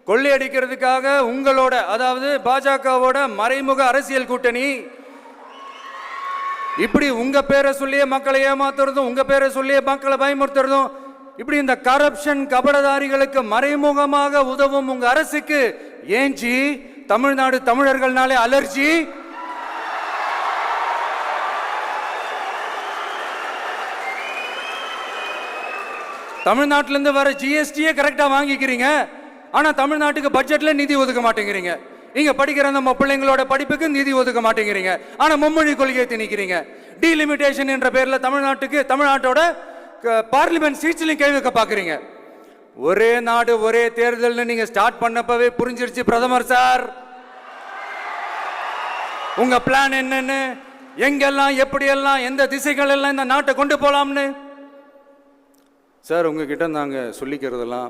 கொள்ளையடிக்கிறதுக்காக உங்களோட, அதாவது பாஜகவோட மறைமுக அரசியல் கூட்டணி, இப்படி உங்க பேரை சொல்லியே மக்களை ஏமாத்துறதும், உங்க பேரை சொல்லியே மக்களை பயமுறுத்துறதும், இப்படி இந்த கரப்ஷன் கபடதாரிகளுக்கு மறைமுகமாக உதவும் உங்க அரசுக்கு ஏஞ்சி தமிழ்நாடு தமிழர்கள்னாலே அலர்ஜி. தமிழ்நாட்டிலிருந்து வர ஜிஎஸ்டியே கரெக்டா வாங்கிக்கிறீங்க, ஆனா தமிழ்நாட்டுக்கு பட்ஜெட்ல நிதி ஒதுக்க மாட்டேங்கிறீங்க. இங்க படிக்கிற நம்ம பிள்ளைங்களோட படிப்புக்கு நிதி ஒதுக்க மாட்டேங்கிறீங்க, ஆனா மும்மொழி கொள்கையை திணிக்கிறீங்க. டீலிமிட்டேஷன் என்ற பேர்ல தமிழ்நாட்டோட பார்லிமெண்ட் சீட்ஸ்லையும் கை வைக்க பாக்குறீங்க. ஒரே நாடு ஒரே தேர்தல் நீங்க ஸ்டார்ட் பண்ணப்பவே புரிஞ்சிருச்சு பிரதமர் சார், உங்க பிளான் என்னன்னு, எங்கெல்லாம் எப்படியெல்லாம் எந்த திசைகள் எல்லாம் இந்த நாட்டை கொண்டு போலாம்னு. சார் உங்ககிட்ட நாங்க சொல்லிக்கிறதெல்லாம்